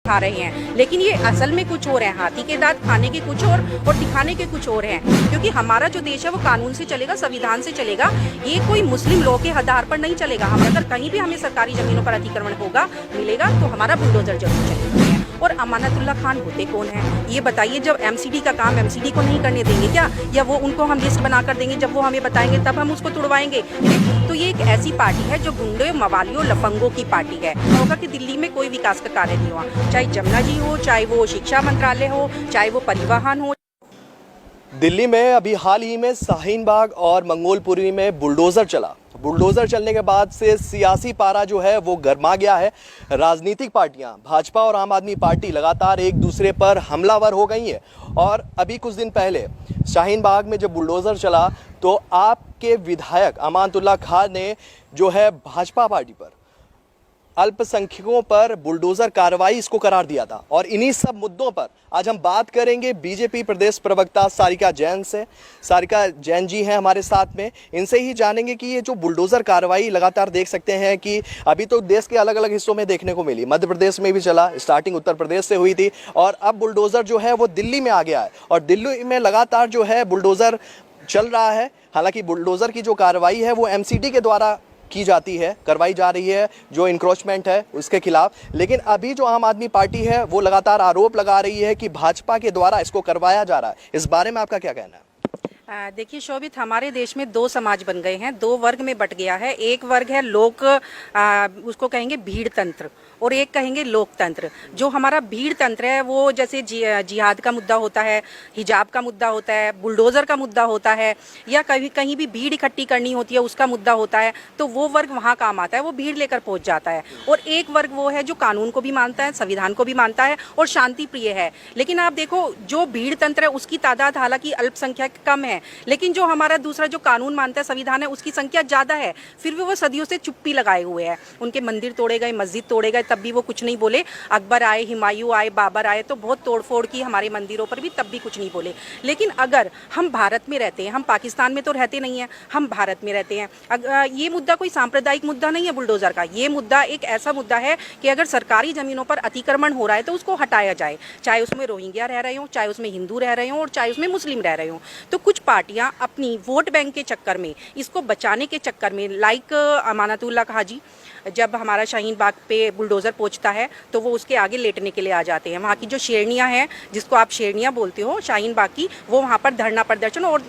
खा रहे हैं, लेकिन ये असल में कुछ और है। हाथी के दांत खाने के कुछ और दिखाने के कुछ और हैं। क्योंकि हमारा जो देश है वो कानून से चलेगा, संविधान से चलेगा। ये कोई मुस्लिम लॉ के आधार पर नहीं चलेगा। हम अगर कहीं भी हमें सरकारी जमीनों पर अतिक्रमण होगा मिलेगा तो हमारा बुलडोजर जरूर चलेगा। और अमानतुल्ला खान होते कौन है ये बताइए? जब एमसीडी का काम एमसीडी को नहीं करने देंगे क्या, या वो उनको हम लिस्ट बना कर देंगे, जब वो हमें बताएंगे तब हम उसको तुड़वाएंगे? तो ये एक ऐसी पार्टी है जो गुंडे, मवालियों, लफंगों की पार्टी है। होगा कि दिल्ली में कोई विकास का कार्य नहीं हुआ, चाहे जमुना जी हो, चाहे वो शिक्षा मंत्रालय हो, चाहे वो परिवहन हो। दिल्ली में अभी हाल ही में शाहीन बाग और मंगोलपुरी में बुलडोज़र चला। बुलडोज़र चलने के बाद से सियासी पारा जो है वो गर्मा गया है। राजनीतिक पार्टियां, भाजपा और आम आदमी पार्टी लगातार एक दूसरे पर हमलावर हो गई हैं। और अभी कुछ दिन पहले शाहीन बाग में जब बुलडोज़र चला तो आपके विधायक अमानतुल्ला खान ने जो है भाजपा पार्टी पर, अल्पसंख्यकों पर बुलडोज़र कार्रवाई इसको करार दिया था। और इन्हीं सब मुद्दों पर आज हम बात करेंगे। बीजेपी प्रदेश प्रवक्ता सारिका जैन से, सारिका जैन जी हैं हमारे साथ में। इनसे ही जानेंगे कि ये जो बुलडोज़र कार्रवाई लगातार देख सकते हैं कि अभी तो देश के अलग अलग हिस्सों में देखने को मिली, मध्य प्रदेश में भी चला, स्टार्टिंग उत्तर प्रदेश से हुई थी और अब बुलडोज़र जो है वो दिल्ली में आ गया है और दिल्ली में लगातार जो है बुलडोज़र चल रहा है। हालांकि बुलडोज़र की जो कार्रवाई है वो एमसीडी के द्वारा की जाती है, करवाई जा रही है, जो इंक्रोचमेंट है उसके खिलाफ। लेकिन अभी जो आम आदमी पार्टी है वो लगातार आरोप लगा रही है कि भाजपा के द्वारा इसको करवाया जा रहा है। इस बारे में आपका क्या कहना है? देखिए शोभित, हमारे देश में दो समाज बन गए हैं, दो वर्ग में बट गया है। एक वर्ग है लोक, उसको कहेंगे भीड़ तंत्र, और एक कहेंगे लोकतंत्र। जो हमारा भीड़ तंत्र है वो जैसे जिहाद का मुद्दा होता है, हिजाब का मुद्दा होता है, बुलडोज़र का मुद्दा होता है, या कहीं भी भीड़ इकट्ठी करनी होती है उसका मुद्दा होता है, तो वो वर्ग वहाँ काम आता है, वो भीड़ लेकर पहुँच जाता है। और एक वर्ग वो है जो कानून को भी मानता है, संविधान को भी मानता है और शांति प्रिय है। लेकिन आप देखो जो भीड़ तंत्र है उसकी तादाद हालांकि अल्पसंख्यक कम है, लेकिन जो हमारा दूसरा जो कानून मानता है, संविधान है, उसकी संख्या ज़्यादा है। फिर भी वो सदियों से चुप्पी लगाए हुए हैं। उनके मंदिर तोड़े गए, मस्जिद तोड़े गए, तब भी वो कुछ नहीं बोले। अकबर आए, हुमायूं आए, बाबर आए तो बहुत तोड़फोड़ की हमारे मंदिरों पर भी, तब भी कुछ नहीं बोले। लेकिन अगर हम भारत में रहते हैं, हम पाकिस्तान में तो रहते नहीं हैं, हम भारत में रहते हैं, ये मुद्दा कोई सांप्रदायिक मुद्दा नहीं है बुलडोज़र का। ये मुद्दा एक ऐसा मुद्दा है कि अगर सरकारी ज़मीनों पर अतिक्रमण हो रहा है तो उसको हटाया जाए, चाहे उसमें रोहिंग्या रह रहे हों, चाहे उसमें हिंदू रह रहे हों और चाहे उसमें मुस्लिम रह रहे हों। तो कुछ पार्टियां अपनी वोट बैंक के चक्कर में, इसको बचाने के चक्कर में, लाइक अमानतुल्ला हाजी, जब हमारा शाहीन बाग पे बुलडोज़र पहुंचता है तो वो उसके आगे लेटने के लिए आ जाते हैं। वहाँ की जो शेरनियाँ हैं, जिसको आप शेरनियाँ बोलते हो शाहीन बाग की, वो वहाँ पर धरना प्रदर्शन और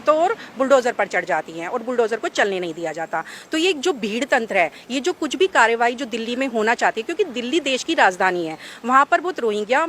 बुलडोज़र पर चढ़ जाती हैं और बुलडोज़र को चलने नहीं दिया जाता। तो ये जो भीड़ तंत्र है, ये जो कुछ भी कार्रवाई जो दिल्ली में होना चाहती है, क्योंकि दिल्ली देश की राजधानी है, वहाँ पर बहुत रोहिंग्या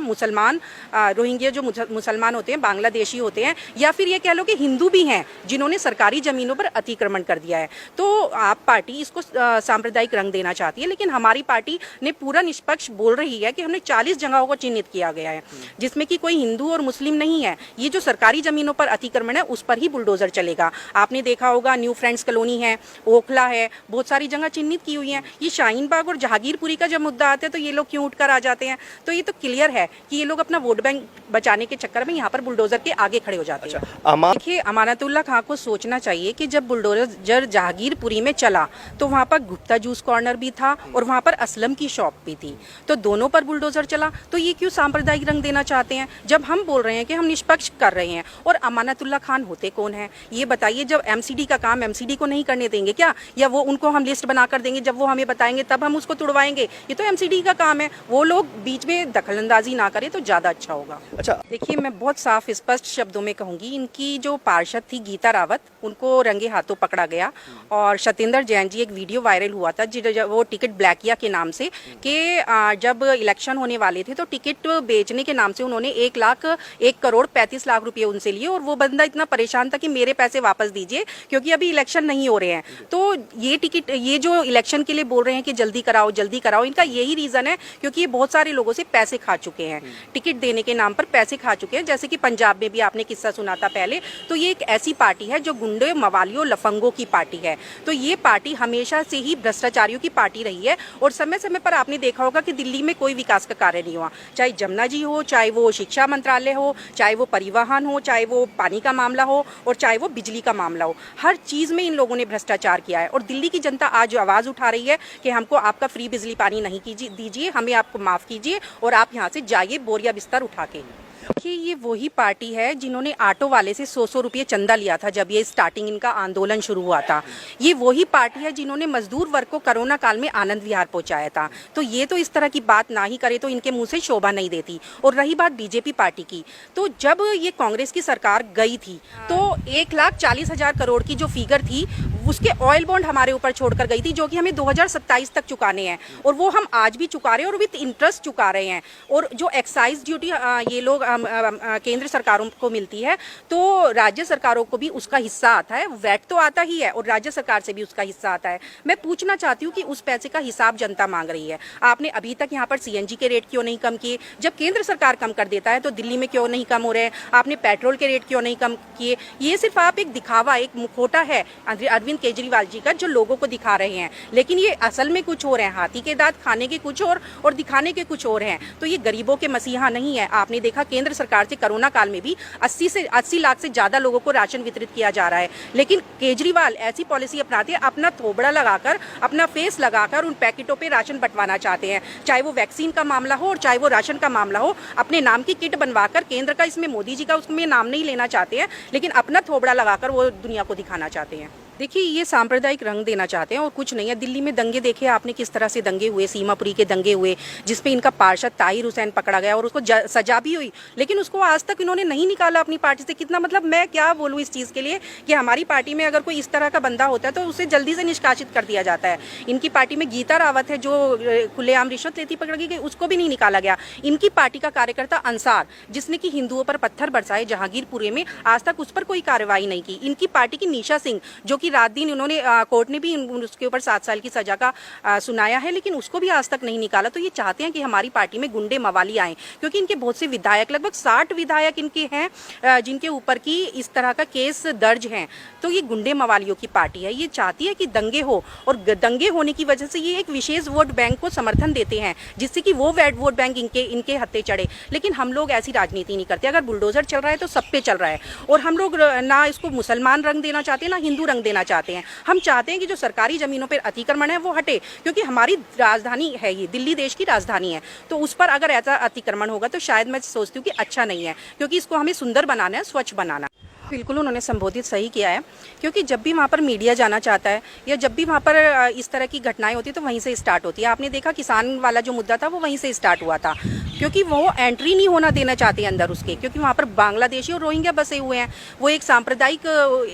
जो मुसलमान होते हैं, बांग्लादेशी होते हैं, या फिर ये कह लो कि हिंदू भी हैं जिन्होंने सरकारी ज़मीनों पर अतिक्रमण कर दिया है। तो आप पार्टी इसको सांप्रदायिक रंग देना चाहती है, लेकिन हमारी पार्टी ने पूरा निष्पक्ष बोल रही है कि हमने 40 जगहों को चिन्हित किया गया है जिसमें कि कोई हिंदू और मुस्लिम नहीं है। ये जो सरकारी जमीनों पर अतिक्रमण है उस पर ही बुलडोज़र चलेगा। आपने देखा होगा न्यू फ्रेंड्स कॉलोनी है, ओखला है, बहुत सारी जगह चिन्हित की हुई हैं। ये शाहीन बाग और जहांगीरपुरी का जब मुद्दा आता है तो ये लोग क्यों उठकर आ जाते हैं? तो ये तो क्लियर है कि ये लोग अपना वोट बैंक बचाने के चक्कर में यहाँ पर बुलडोज़र के आगे खड़े हो जाते हैं। देखिए अमानतुल्ला खान को सोचना चाहिए कि जब बुलडोज़र जहांगीरपुरी में चला तो वहाँ पर गुप्ता जूस कॉर्नर भी था और वहाँ पर असलम की शॉप भी थी, तो दोनों पर बुलडोज़र चला। तो ये क्यों सांप्रदायिक रंग देना चाहते हैं जब हम बोल रहे हैं कि हम निष्पक्ष कर रहे हैं? और अमानतुल्ला खान होते कौन है ये बताइए? जब एमसीडी का काम एमसीडी को नहीं करने देंगे क्या, या वो उनको हम लिस्ट बना कर देंगे, जब वो हमें बताएंगे तब हम उसको तुड़वाएंगे? ये तो एमसीडी का काम है, वो लोग बीच में दखलंदाजी ना करें तो ज़्यादा अच्छा होगा। अच्छा, देखिए मैं बहुत साफ स्पष्ट शब्दों में कहूँगी, इनकी जो पार्षद थी गीता रावत, उनको रंगे हाथों पकड़ा गया। और सत्येंद्र जैन जी, एक वीडियो वायरल हुआ था वो टिकट ब्लैकिया के नाम से, कि जब इलेक्शन होने वाले थे तो टिकट बेचने के नाम से उन्होंने 1,01,35,00,000 रुपये उनसे लिए, और वो बंदा इतना परेशान था कि मेरे पैसे वापस दीजिए क्योंकि अभी इलेक्शन नहीं हो रहे हैं। तो ये जो इलेक्शन के लिए बोल रहे हैं कि जल्दी कराओ जल्दी कराओ, इनका यही रीज़न है क्योंकि ये बहुत सारे लोगों से पैसे खा चुके हैं, टिकट देने के नाम पर पैसे खा चुके हैं। जैसे कि पंजाब में भी आपने किस्सा सुना था पहले। तो ये एक ऐसी पार्टी है जो गुंडे, मवालियों, लफंगों की पार्टी है। तो ये पार्टी हमेशा से ही भ्रष्टाचारियों की पार्टी रही है और समय समय पर आपने देखा होगा कि दिल्ली में कोई विकास का कार्य नहीं हुआ, चाहे जमुना जी हो, चाहे वो शिक्षा मंत्रालय हो, चाहे वो परिवहन हो, चाहे वो पानी का मामला हो और चाहे वो बिजली का मामला हो। हर चीज़ में इन लोगों ने भ्रष्टाचार किया है और दिल्ली की जनता आज आवाज़ उठा रही है कि हमको आपका फ्री बिजली पानी नहीं दीजिए, हमें आपको माफ़ कीजिए और आप यहाँ से जाइए बोरिया बिस्तर उठा के। देखिए, ये वही पार्टी है जिन्होंने ऑटो वाले से 100-100 रुपये चंदा लिया था जब ये स्टार्टिंग इनका आंदोलन शुरू हुआ था। ये वही पार्टी है जिन्होंने मजदूर वर्ग को कोरोना काल में आनंद विहार पहुंचाया था। तो ये तो इस तरह की बात ना ही करे तो इनके मुंह से शोभा नहीं देती। और रही बात बीजेपी पार्टी की, तो जब ये कांग्रेस की सरकार गई थी तो 1,40,000 करोड़ की जो फिगर थी उसके ऑयल बॉन्ड हमारे ऊपर छोड़कर गई थी, जो कि हमें 2027 तक चुकाने हैं और वो हम आज भी चुका रहे हैं और विद इंटरेस्ट चुका रहे हैं। और जो एक्साइज ड्यूटी ये लोग केंद्र सरकारों को मिलती है तो राज्य सरकारों को भी उसका हिस्सा आता है। वैट तो आता ही है और राज्य सरकार से भी उसका हिस्सा आता है। मैं पूछना चाहती हूँ कि उस पैसे का हिसाब जनता मांग रही है। आपने अभी तक यहाँ पर सीएनजी के रेट क्यों नहीं कम किए? जब केंद्र सरकार कम कर देता है तो दिल्ली में क्यों नहीं कम हो रहे हैं? आपने पेट्रोल के रेट क्यों नहीं कम किए? ये सिर्फ आप एक दिखावा, एक मुखौटा है अरविंद केजरीवाल जी का जो लोगों को दिखा रहे हैं, लेकिन ये असल में कुछ और है। हाथी के दांत खाने के कुछ और दिखाने के कुछ और हैं। तो ये गरीबों के मसीहा नहीं है। आपने देखा केंद्र सरकार से कोरोना काल में भी 80 लाख से ज्यादा लोगों को राशन वितरित किया जा रहा है, लेकिन केजरीवाल ऐसी पॉलिसी अपनाते हैं, अपना थोबड़ा लगाकर, अपना फेस लगाकर उन पैकेटों पे राशन बंटवाना चाहते हैं। चाहे वो वैक्सीन का मामला हो और चाहे वो राशन का मामला हो, अपने नाम की किट बनवाकर, केंद्र का इसमें मोदी जी का उसमें नाम नहीं लेना चाहते हैं, लेकिन अपना थोबड़ा लगाकर वो दुनिया को दिखाना चाहते हैं। देखिए, ये सांप्रदायिक रंग देना चाहते हैं और कुछ नहीं है। दिल्ली में दंगे देखे आपने किस तरह से दंगे हुए, सीमापुरी के दंगे हुए जिसपे इनका पार्षद ताहिर हुसैन पकड़ा गया और उसको सजा भी हुई, लेकिन उसको आज तक इन्होंने नहीं निकाला अपनी पार्टी से। कितना मतलब मैं क्या बोलूँ इस चीज़ के लिए कि हमारी पार्टी में अगर कोई इस तरह का बंदा होता है तो उसे जल्दी से निष्कासित कर दिया जाता है। इनकी पार्टी में गीता रावत है जो खुलेआम रिश्वत लेती पकड़ी गई, उसको भी नहीं निकाला गया। इनकी पार्टी का कार्यकर्ता अंसार जिसने कि हिंदुओं पर पत्थर बरसाए जहांगीरपुरे में, आज तक उस पर कोई कार्रवाई नहीं की। इनकी पार्टी की निशा सिंह जो कि रात दिन उन्होंने कोर्ट ने भी उसके ऊपर 7 साल की सजा का सुनाया है, लेकिन उसको भी आज तक नहीं निकाला। तो ये चाहते हैं कि हमारी पार्टी में गुंडे मवाली आए, क्योंकि इनके बहुत से विधायक, लगभग 60 विधायक इनके हैं जिनके ऊपर की इस तरह का केस दर्ज हैं। तो ये गुंडे मवालियों की पार्टी है। ये चाहती है कि दंगे हो और दंगे होने की वजह से ये एक विशेष वोट बैंक को समर्थन देते हैं जिससे कि वो वोट बैंक इनके हत्थे चढ़े। लेकिन हम लोग ऐसी राजनीति नहीं करते। अगर बुलडोजर चल रहा है तो सब पे चल रहा है और हम लोग ना इसको मुसलमान रंग देना चाहते हैं ना हिंदू रंग देना चाहते हैं। हम चाहते हैं कि जो सरकारी जमीनों पर अतिक्रमण है वो हटे, क्योंकि हमारी राजधानी है, ये दिल्ली देश की राजधानी है। तो उस पर अगर ऐसा अतिक्रमण होगा तो शायद मैं सोचती हूँ कि अच्छा नहीं है, क्योंकि इसको हमें सुंदर बनाना है, स्वच्छ बनाना। बिल्कुल उन्होंने संबोधित सही किया है, क्योंकि जब भी वहाँ पर मीडिया जाना चाहता है या जब भी वहाँ पर इस तरह की घटनाएं होती है तो वहीं से स्टार्ट होती है। आपने देखा किसान वाला जो मुद्दा था वो वहीं से स्टार्ट हुआ था, क्योंकि वो एंट्री नहीं होना देना चाहते अंदर उसके, क्योंकि वहाँ पर बांग्लादेशी और रोहिंग्या बसे हुए हैं। वो एक सांप्रदायिक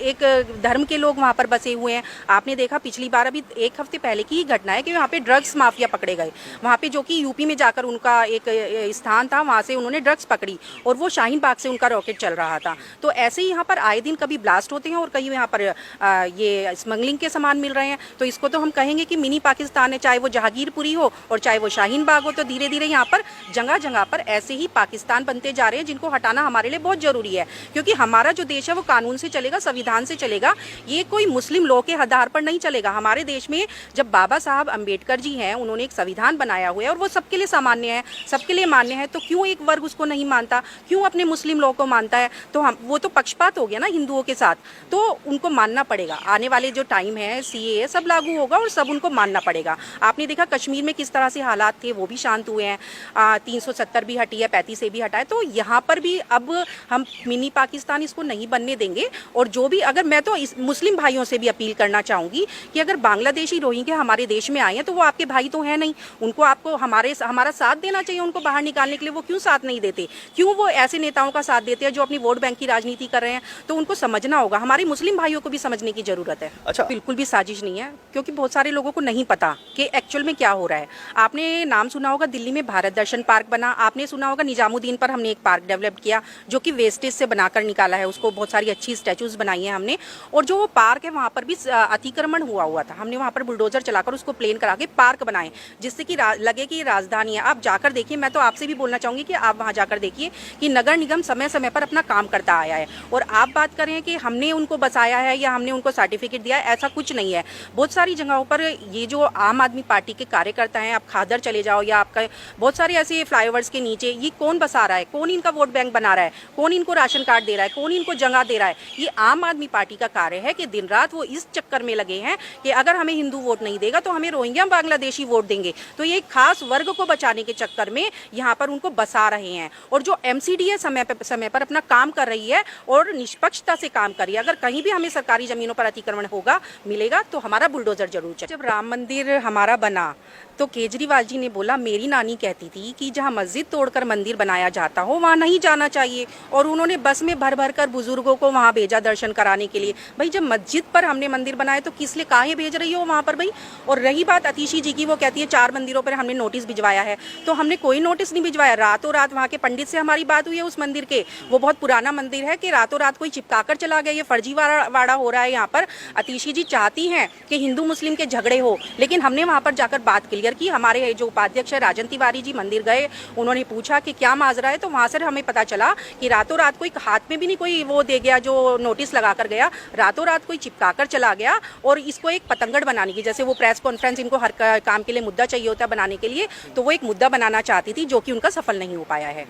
एक धर्म के लोग वहाँ पर बसे हुए हैं। आपने देखा पिछली बार अभी 1 हफ्ते पहले की ही घटना है कि वहाँ पे ड्रग्स माफिया पकड़े गए। वहाँ पे जो कि यूपी में जाकर उनका एक स्थान था, वहाँ से उन्होंने ड्रग्स पकड़ी और वो शाहीन बाग से उनका रॉकेट चल रहा था। तो ऐसे ही यहाँ पर आए दिन कभी ब्लास्ट होते हैं और कहीं यहाँ पर ये स्मगलिंग के सामान मिल रहे हैं। तो इसको तो हम कहेंगे कि मिनी पाकिस्तान है, चाहे वो जहांगीरपुरी हो और चाहे वो शाहीन बाग हो। तो धीरे धीरे यहाँ पर जगह जगह पर ऐसे ही पाकिस्तान बनते जा रहे हैं, जिनको हटाना हमारे लिए बहुत जरूरी है, क्योंकि हमारा जो देश है वो कानून से चलेगा, संविधान से चलेगा। ये कोई मुस्लिम लॉ के आधार पर नहीं चलेगा। हमारे देश में जब बाबा साहब अम्बेडकर जी हैं, उन्होंने एक संविधान बनाया हुआ है और वो सबके लिए सामान्य है, सबके लिए मान्य है। तो क्यों एक वर्ग उसको नहीं मानता, क्यों अपने मुस्लिम लॉ को मानता है? तो हम वो तो पक्षपात हो गया ना हिंदुओं के साथ। तो उनको मानना पड़ेगा। आने वाले जो टाइम है सीएए सब लागू होगा और सब उनको मानना पड़ेगा। आपने देखा कश्मीर में किस तरह से हालात थे, वो भी शांत हुए हैं। 370 भी हटी है, 35 से भी हटा है। तो यहाँ पर भी अब हम मिनी पाकिस्तान इसको नहीं बनने देंगे। और जो भी, अगर मैं तो इस मुस्लिम भाइयों से भी अपील करना चाहूँगी कि अगर बांग्लादेशी रोहिंग्या हमारे देश में आए हैं तो वो आपके भाई तो है नहीं, उनको आपको हमारा साथ देना चाहिए उनको बाहर निकालने के लिए। वो क्यों साथ नहीं देते? क्यों वो ऐसे नेताओं का साथ देते हैं जो अपनी वोट बैंक की राजनीति कर रहे हैं? तो उनको समझना होगा, हमारे मुस्लिम भाइयों को भी समझने की जरूरत है। अच्छा, बिल्कुल भी साजिश नहीं है, क्योंकि बहुत सारे लोगों को नहीं पता कि एक्चुअल में क्या हो रहा है। आपने नाम सुना होगा दिल्ली में भारत दर्शन पार्क बना, आपने सुना होगा निजामुद्दीन पर हमने एक पार्क डेवलप किया जो कि वेस्टेज से बनाकर निकाला है उसको, बहुत सारी अच्छी स्टैचूज बनाई हैं हमने। और जो वो पार्क है वहाँ पर भी अतिक्रमण हुआ था, हमने वहाँ पर बुलडोजर चलाकर उसको प्लेन करा के पार्क बनाए, जिससे कि लगे कि ये राजधानी है। आप जाकर देखिए, मैं तो आपसे भी बोलना चाहूँगी कि आप वहाँ जाकर देखिए कि नगर निगम समय समय पर अपना काम करता आया है। और आप बात करें कि हमने उनको बसाया है या हमने उनको सर्टिफिकेट दिया है, ऐसा कुछ नहीं है। बहुत सारी जगहों पर ये जो आम आदमी पार्टी के कार्यकर्ता हैं, आप खादर चले जाओ या आपका बहुत सारे ऐसे फ्लाईओवर्स के नीचे, ये कौन बसा रहा है, कौन इनका वोट बैंक बना रहा है, कौन इनको राशन कार्ड दे रहा है, कौन इनको जगह दे रहा है। ये आम आदमी पार्टी का कार्य है कि दिन रात वो इस चक्कर में लगे हैं कि अगर हमें हिंदू वोट नहीं देगा तो हमें रोहिंग्या बांग्लादेशी वोट देंगे। तो ये एक खास वर्ग को बचाने के चक्कर में यहाँ पर उनको बसा रहे हैं। और जो MCDA समय पर अपना काम कर रही है और निष्पक्षता से काम कर रही है, अगर कहीं भी हमें सरकारी जमीनों पर अतिक्रमण होगा मिलेगा तो हमारा बुलडोजर जरूर चलेगा। जब राम मंदिर हमारा बना तो केजरीवाल जी ने बोला, मेरी नानी कहती थी कि जहाँ मस्जिद तोड़कर मंदिर बनाया जाता हो वहाँ नहीं जाना चाहिए, और उन्होंने बस में भर भर कर बुजुर्गों को वहाँ भेजा दर्शन कराने के लिए। भाई जब मस्जिद पर हमने मंदिर बनाए तो किस लिए काहे भेज रही हो वहाँ पर भाई। और रही बात अतिशी जी की, वो कहती है 4 मंदिरों पर हमने नोटिस भिजवाया है, तो हमने कोई नोटिस नहीं भिजवाया। रातों रात वहाँ के पंडित से हमारी बात हुई है उस मंदिर के, वो बहुत पुराना मंदिर है, कि रातों रात कोई चिपकाकर चला गया, ये फर्जीवाड़ा हो रहा है यहाँ पर। अतिशी जी चाहती हैं कि हिंदू मुस्लिम के झगड़े हो, लेकिन हमने वहाँ पर जाकर बात क्लियर की। हमारे जो उपाध्यक्ष है राजन तिवारी जी मंदिर गए, उन्होंने पूछा कि क्या माजरा है, तो वहाँ से हमें पता चला कि रातों रात कोई हाथ में भी नहीं कोई वो दे गया जो नोटिस लगा कर गया, रातों रात कोई चिपका कर चला गया। और इसको एक पतंगड़ बनाने की, जैसे वो प्रेस कॉन्फ्रेंस इनको हर काम के लिए मुद्दा चाहिए होता है बनाने के लिए, तो वो एक मुद्दा बनाना चाहती थी जो कि उनका सफल नहीं हो पाया है।